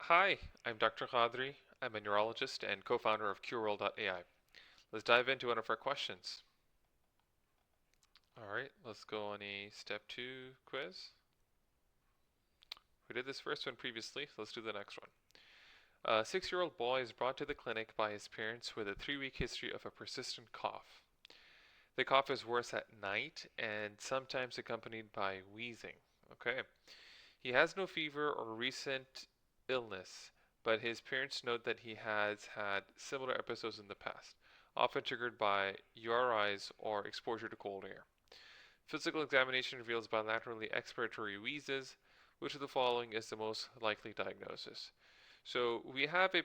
Hi, I'm Dr. Khadri. I'm a neurologist and co-founder of CureWorld.ai. Let's dive into one of our questions. All right, let's go on a step 2 quiz. We did this first one previously, so let's do the next one. A 6-year-old boy is brought to the clinic by his parents with a 3-week history of a persistent cough. The cough is worse at night and sometimes accompanied by wheezing. Okay. He has no fever or recent illness, but his parents note that he has had similar episodes in the past, often triggered by URIs or exposure to cold air. Physical examination reveals bilaterally expiratory wheezes. Which of the following is the most likely diagnosis? So we have a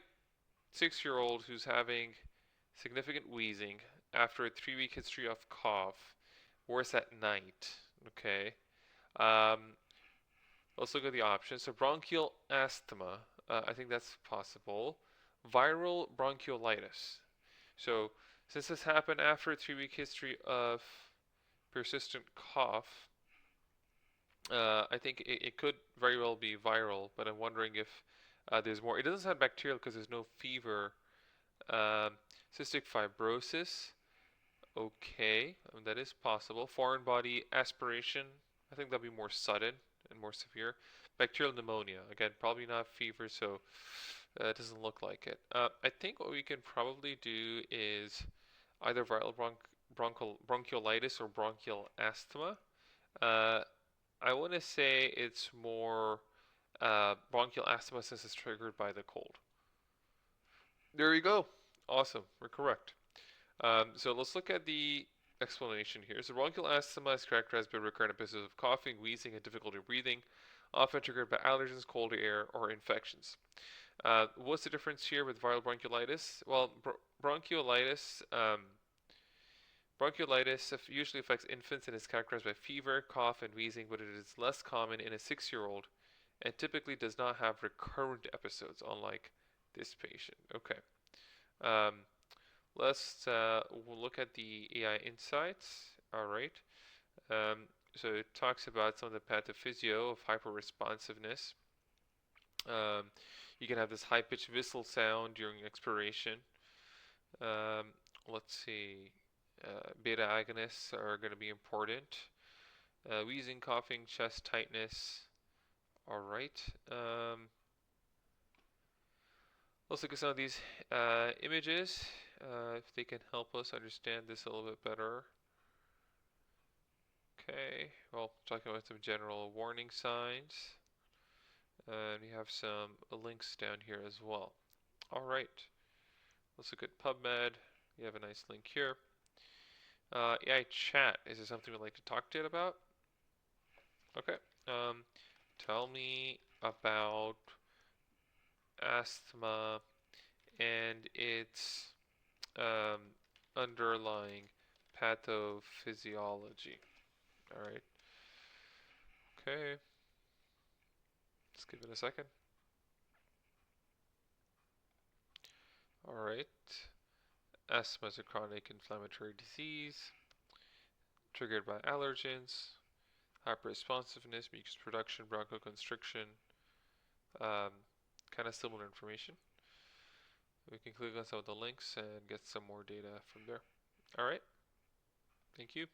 6-year-old who's having significant wheezing after a 3-week history of cough, worse at night. Okay. Um, Let's look at the options. So bronchial asthma, I think that's possible. Viral bronchiolitis. So since this happened after a 3-week history of persistent cough, I think it could very well be viral, but I'm wondering if there's more. It doesn't sound bacterial because there's no fever. Um, Cystic fibrosis, okay, that is possible. Foreign body aspiration, I think that'll be more sudden and more severe. Bacterial pneumonia, again, probably not fever, so it doesn't look like it. I think what we can probably do is either viral bronchiolitis or bronchial asthma. Uh, I want to say it's more bronchial asthma since it's triggered by the cold. There you go. Awesome, we're correct. So let's look at the explanation here. So bronchial asthma is characterized by recurrent episodes of coughing, wheezing, and difficulty breathing, often triggered by allergens, cold air, or infections. What's the difference here with viral bronchiolitis? Well, bronchiolitis bronchiolitis usually affects infants and is characterized by fever, cough, and wheezing, but it is less common in a 6-year-old and typically does not have recurrent episodes, unlike this patient. Okay. Um, Let's look at the AI insights. All right. Um, so it talks about some of the pathophysio of hyperresponsiveness. Um, you can have this high-pitched whistle sound during expiration. Um, let's see. Beta agonists are going to be important. Wheezing, coughing, chest tightness. All right. Let's look at some of these images, if they can help us understand this a little bit better. Okay, well, talking about some general warning signs, and we have some links down here as well. All right, let's look at PubMed. You have a nice link here. AI chat, is there something we'd like to talk to it about? Okay, tell me about asthma and its um, underlying pathophysiology. All right, okay, let's give it a second. All right. Asthma is a chronic inflammatory disease triggered by allergens, hyperresponsiveness, mucus production, bronchoconstriction, um, kind of similar information. We can click on some of the links and get some more data from there. All right. Thank you.